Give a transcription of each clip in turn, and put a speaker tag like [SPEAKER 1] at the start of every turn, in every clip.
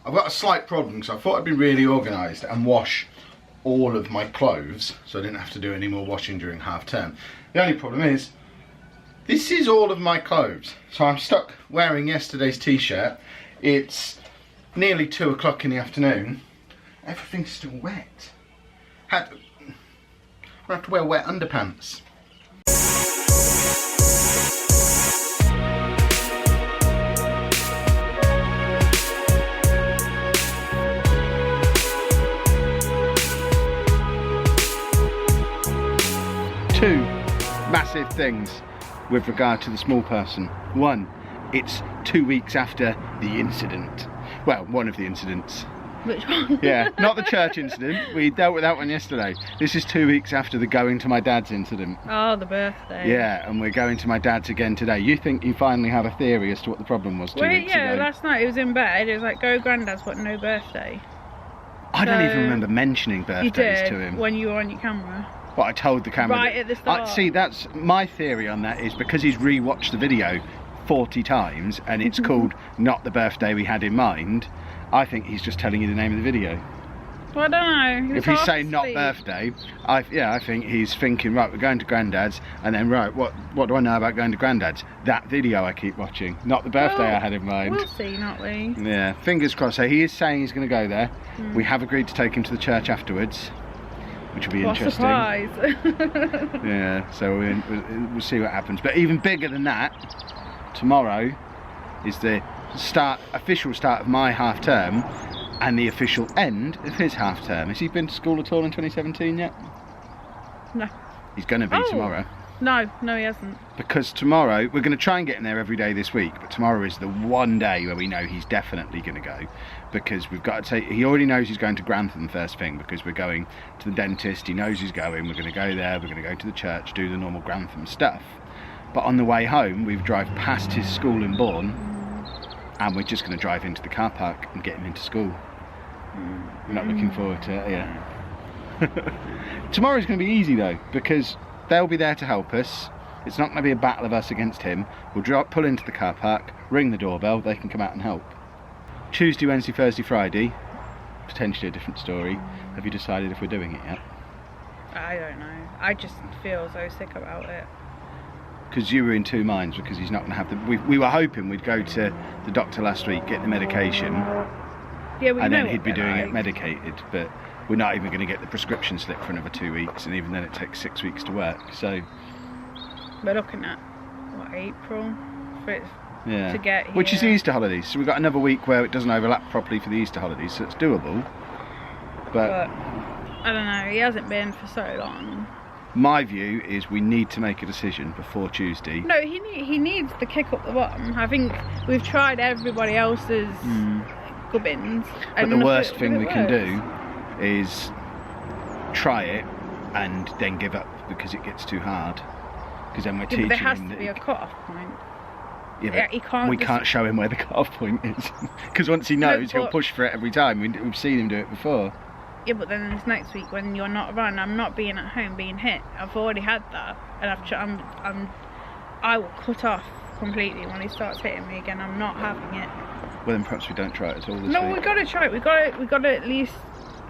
[SPEAKER 1] I've got a slight problem because I thought I'd be really organised and wash all of my clothes so I didn't have to do any more washing during half term. The only problem is, this is all of my clothes. So I'm stuck wearing yesterday's t-shirt. It's nearly 2 o'clock in the afternoon. Everything's still wet. I have to wear wet underpants. Two massive things with regard to the small person. One, it's 2 weeks after the incident. Well, one of the incidents.
[SPEAKER 2] Which one?
[SPEAKER 1] Yeah, not the church incident. We dealt with that one yesterday. This is 2 weeks after the going to my dad's incident.
[SPEAKER 2] Oh, the birthday.
[SPEAKER 1] Yeah, and we're going to my dad's again today. You think you finally have a theory as to what the problem was 2 weeks ago?
[SPEAKER 2] Yeah, last night he was in bed. It was like, go granddad's, but no birthday.
[SPEAKER 1] I don't even remember mentioning birthdays to him.
[SPEAKER 2] When you were on your camera.
[SPEAKER 1] Well, I told the camera.
[SPEAKER 2] Right at the start.
[SPEAKER 1] See, that's my theory on that, is because he's re-watched the video 40 times and it's called Not the Birthday We Had in Mind, I think he's just telling you the name of the video.
[SPEAKER 2] Well, I don't know.
[SPEAKER 1] If he's saying not birthday, I think he's thinking, right, we're going to Grandad's, and then, right, what do I know about going to Grandad's? That video I keep watching, not the birthday I had in mind.
[SPEAKER 2] We'll see, not we?
[SPEAKER 1] Yeah, fingers crossed. So he is saying he's going to go there. We have agreed to take him to the church afterwards, which will be interesting.
[SPEAKER 2] Surprise.
[SPEAKER 1] Yeah, so we'll see what happens. But even bigger than that, tomorrow is the official start of my half term and the official end of his half term. Has he been to school at all in 2017 yet?
[SPEAKER 2] No.
[SPEAKER 1] He's going to be tomorrow.
[SPEAKER 2] No, he hasn't.
[SPEAKER 1] Because tomorrow, we're going to try and get him there every day this week, but tomorrow is the one day where we know he's definitely going to go, because we've got to take, he already knows he's going to Grantham first thing, because we're going to the dentist, he knows he's going, we're going to go there, we're going to go to the church, do the normal Grantham stuff. But on the way home, we drive past his school in Bourne, and we're just going to drive into the car park and get him into school. We're not looking forward to it, yeah. Tomorrow's going to be easy though, because they'll be there to help us. It's not going to be a battle of us against him. We'll pull into the car park, ring the doorbell, they can come out and help. Tuesday, Wednesday, Thursday, Friday, potentially a different story. Have you decided if we're doing it yet?
[SPEAKER 2] I don't know. I just feel so sick about it.
[SPEAKER 1] Because you were in two minds, because he's not going to have the... We were hoping we'd go to the doctor last week, get the medication, and then he'd be doing it medicated, but we're not even going to get the prescription slip for another 2 weeks, and even then it takes 6 weeks to work, so...
[SPEAKER 2] We're looking at, what, April? For it to get here.
[SPEAKER 1] Which is the Easter holidays, so we've got another week where it doesn't overlap properly for the Easter holidays, so it's doable. But
[SPEAKER 2] I don't know, he hasn't been for so long.
[SPEAKER 1] My view is we need to make a decision before Tuesday.
[SPEAKER 2] No, he needs to kick up the bottom. I think we've tried everybody else's gubbins.
[SPEAKER 1] But the worst thing we can do is try it and then give up because it gets too hard. Because then we're teaching him.
[SPEAKER 2] There has to be a cut-off point.
[SPEAKER 1] Yeah, but we can't show him where the cut-off point is. Because once he knows, he'll push for it every time. We've seen him do it before.
[SPEAKER 2] Yeah, but then it's next week when you're not around. I'm not being at home being hit. I've already had that, and I will cut off completely when he starts hitting me again. I'm not having it.
[SPEAKER 1] Well, then perhaps we don't try it at all this week.
[SPEAKER 2] No, we've got to try it. We've got to at least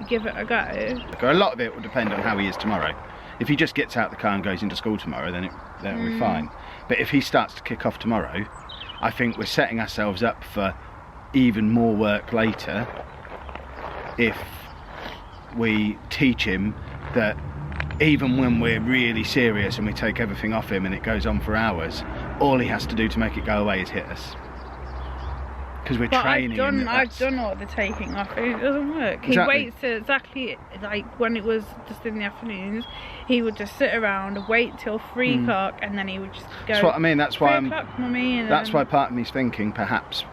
[SPEAKER 2] give it a go.
[SPEAKER 1] A lot of it will depend on how he is tomorrow. If he just gets out the car and goes into school tomorrow, then it'll be fine. But if he starts to kick off tomorrow, I think we're setting ourselves up for even more work later if we teach him that even when we're really serious and we take everything off him and it goes on for hours, all he has to do to make it go away is hit us. Because we're training him.
[SPEAKER 2] I've done all the taking off. It doesn't work. He waits to exactly, like when it was just in the afternoons, he would just sit around and wait till 3 o'clock and then he would just go.
[SPEAKER 1] That's what I mean. That's why
[SPEAKER 2] That's
[SPEAKER 1] why part of me's thinking perhaps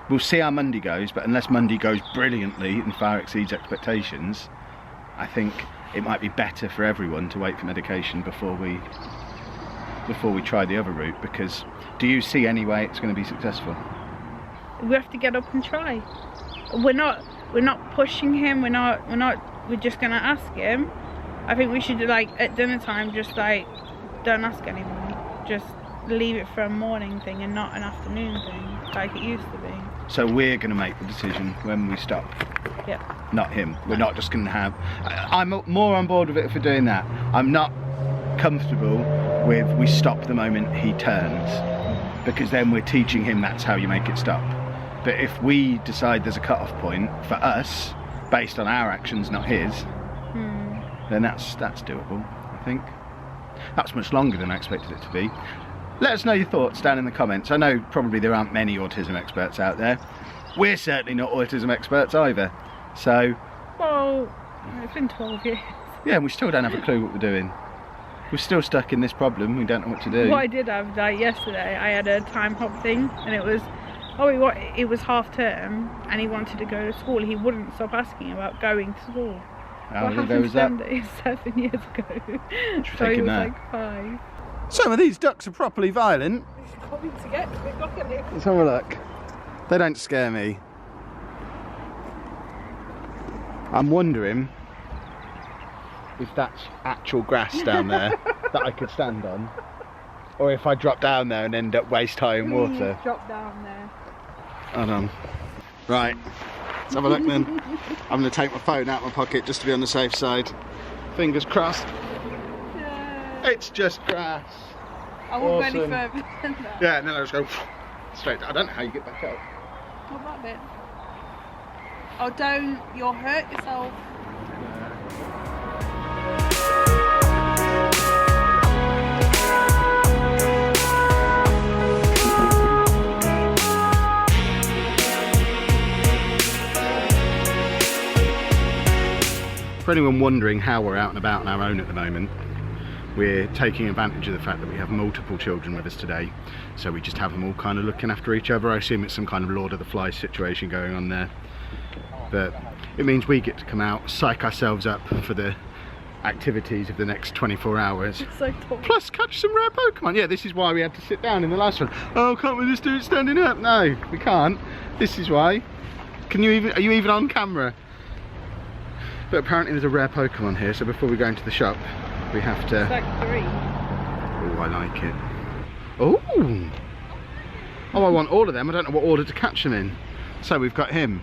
[SPEAKER 1] we'll see how Monday goes, but unless Monday goes brilliantly and far exceeds expectations, I think it might be better for everyone to wait for medication before we try the other route. Because do you see any way it's going to be successful?
[SPEAKER 2] We have to get up and try. We're not pushing him. We're just going to ask him. I think we should, like, at dinner time, just like, don't ask anymore. Just leave it for a morning thing and not an afternoon thing like it used to be.
[SPEAKER 1] So we're going to make the decision when we stop.
[SPEAKER 2] Yeah.
[SPEAKER 1] Not him. We're not just going to have... I'm more on board with it for doing that. I'm not comfortable with we stop the moment he turns, because then we're teaching him that's how you make it stop. But if we decide there's a cut-off point for us, based on our actions, not his, then that's doable, I think. That's much longer than I expected it to be. Let us know your thoughts down in the comments. I know probably there aren't many autism experts out there. We're certainly not autism experts either. So...
[SPEAKER 2] Well, it's been 12 years.
[SPEAKER 1] Yeah, and we still don't have a clue what we're doing. We're still stuck in this problem, we don't know what to do.
[SPEAKER 2] What I did have, like yesterday, I had a time hop thing, and it was, it was half term, and he wanted to go to school. He wouldn't stop asking about going to school.
[SPEAKER 1] How long ago was that?
[SPEAKER 2] 7 years ago. So he was like 5.
[SPEAKER 1] Some of these ducks are properly violent.
[SPEAKER 2] He's coming to get me, look at him.
[SPEAKER 1] Let's have a look. They don't scare me. I'm wondering if that's actual grass down there that I could stand on, or if I drop down there and end up waist high in water.
[SPEAKER 2] Drop down there.
[SPEAKER 1] Hold on. Right, let's have a look then. I'm going to take my phone out of my pocket just to be on the safe side. Fingers crossed. It's just grass.
[SPEAKER 2] I won't go any further than that.
[SPEAKER 1] Yeah, and then I'll just go straight. I don't know how you get back up.
[SPEAKER 2] What that bit? Oh, don't. You'll hurt yourself.
[SPEAKER 1] For anyone wondering how we're out and about on our own at the moment, we're taking advantage of the fact that we have multiple children with us today, so we just have them all kind of looking after each other. I assume it's some kind of Lord of the Flies situation going on there, but it means we get to come out, psych ourselves up for the activities of the next 24 hours.
[SPEAKER 2] It's so tall.
[SPEAKER 1] Plus catch some rare Pokemon. Yeah, this is why we had to sit down in the last one. Oh, can't we just do it standing up? No, we can't. This is why. Can you even, are you even on camera? But apparently there's a rare Pokemon here, so before we go into the shop, we have to...
[SPEAKER 2] It's like 3.
[SPEAKER 1] Oh, I like it. Oh! Oh, I want all of them. I don't know what order to catch them in. So we've got him.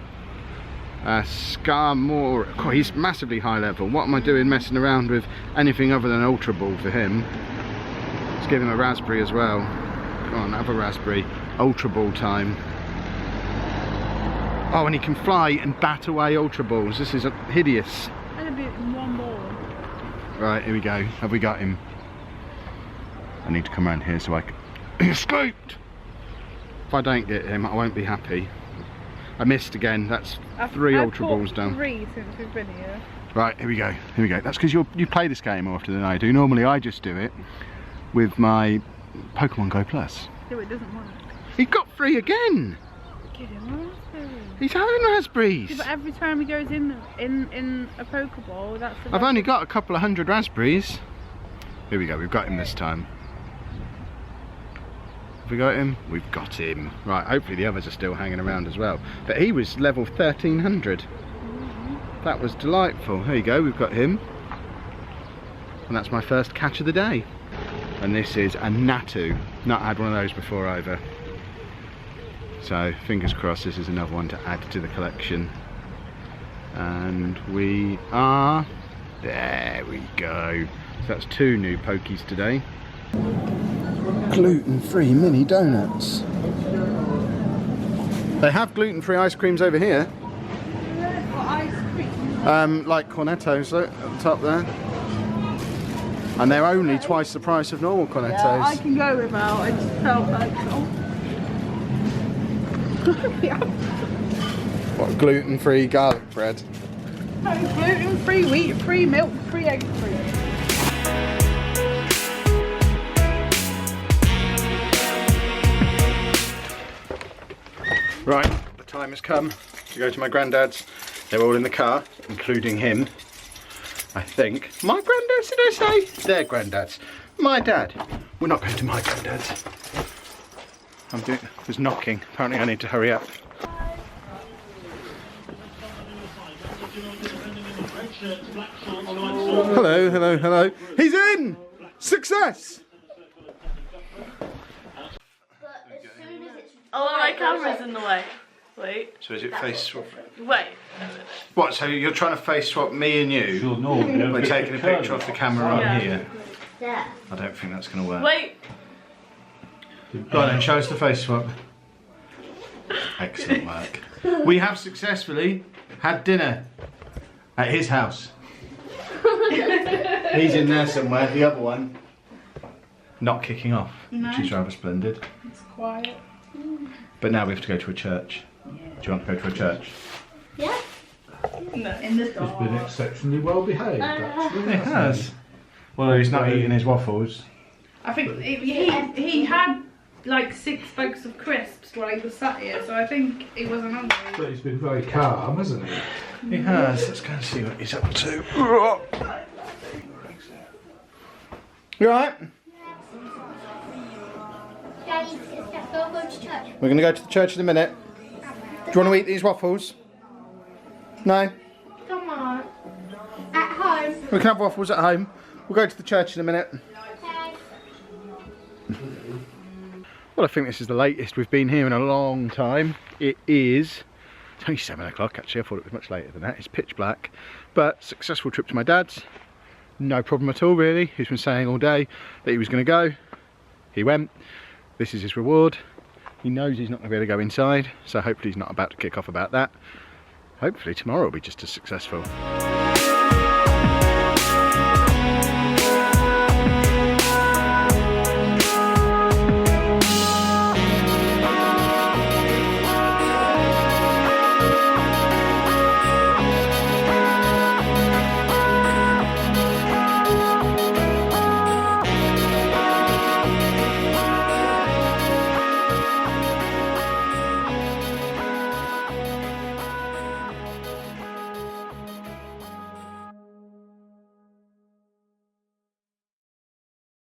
[SPEAKER 1] Scarmore. Oh, he's massively high level. What am I doing messing around with anything other than Ultra Ball for him? Let's give him a raspberry as well. Come on, have a raspberry. Ultra Ball time. Oh, and he can fly and bat away Ultra Balls. This is hideous.
[SPEAKER 2] And a bit one more.
[SPEAKER 1] Right, here we go. Have we got him? I need to come around here so I can... He escaped! If I don't get him, I won't be happy. I missed again. That's 3 Ultra Balls done.
[SPEAKER 2] 3 since we've been here.
[SPEAKER 1] Right, here we go. Here we go. That's because you play this game more often than I do. Normally I just do it with my Pokemon Go Plus.
[SPEAKER 2] No, it doesn't work.
[SPEAKER 1] He got 3 again!
[SPEAKER 2] Give him a raspberry.
[SPEAKER 1] He's having raspberries!
[SPEAKER 2] Yeah, but every time he goes in a Pokeball, that's the...
[SPEAKER 1] I've only got a couple of 100 raspberries. Here we go, we've got him this time. Have we got him? We've got him. Right, hopefully the others are still hanging around as well. But he was level 1300. That was delightful. There you go, we've got him. And that's my first catch of the day. And this is a Natu. Not had one of those before either. So fingers crossed this is another one to add to the collection. And we are... There we go. So that's 2 new Pokies today. Gluten-free mini donuts. They have gluten-free ice creams over here.
[SPEAKER 2] What ice cream?
[SPEAKER 1] Like Cornettos at the top there. And they're only twice the price of normal Cornettos.
[SPEAKER 2] Yeah, I can go without. I just felt like...
[SPEAKER 1] What, gluten-free garlic bread?
[SPEAKER 2] No, gluten-free, wheat-free, milk-free, egg-free.
[SPEAKER 1] Right, the time has come to go to my granddad's. They're all in the car, including him, I think. My granddad's, did I say? Their granddad's. My dad. We're not going to my granddad's. There's knocking. Apparently I need to hurry up. Hello, hello, hello. He's in! Success!
[SPEAKER 3] Oh, my camera's in the way.
[SPEAKER 2] Wait.
[SPEAKER 1] So is it face swap?
[SPEAKER 2] Wait.
[SPEAKER 1] What, so you're trying to face swap me and you?
[SPEAKER 3] Sure, no,
[SPEAKER 1] We're taking a picture off the camera on
[SPEAKER 2] Yeah.
[SPEAKER 1] here.
[SPEAKER 4] Yeah.
[SPEAKER 1] I don't think that's going to work.
[SPEAKER 2] Wait.
[SPEAKER 1] Go on then, show us the face swap. Excellent work. We have successfully had dinner at his house. He's in there somewhere, the other one. Not kicking off, which is rather splendid.
[SPEAKER 2] It's quiet.
[SPEAKER 1] But now we have to go to a church. Do you want to go to a church?
[SPEAKER 4] Yeah.
[SPEAKER 2] No, in the
[SPEAKER 3] He's
[SPEAKER 2] dark.
[SPEAKER 3] been exceptionally well behaved, actually.
[SPEAKER 1] It has. Well, he's not eating his waffles.
[SPEAKER 2] I think he had like 6 bags of crisps while he was sat here, so I think he wasn't hungry.
[SPEAKER 3] But he's been very calm, hasn't he?
[SPEAKER 1] He has. Let's go and see what he's up to. You alright?
[SPEAKER 4] Daddy, let's go to church.
[SPEAKER 1] We're going to go to the church in a minute. Do you want to eat these waffles? No?
[SPEAKER 4] Come on. At home.
[SPEAKER 1] We can have waffles at home. We'll go to the church in a minute.
[SPEAKER 4] Okay.
[SPEAKER 1] Well, I think this is the latest we've been here in a long time. It's only 7 o'clock actually. I thought it was much later than that. It's pitch black. But successful trip to my dad's. No problem at all really. He's been saying all day that he was going to go. He went. This is his reward. He knows he's not going to be able to go inside, so hopefully he's not about to kick off about that. Hopefully tomorrow will be just as successful.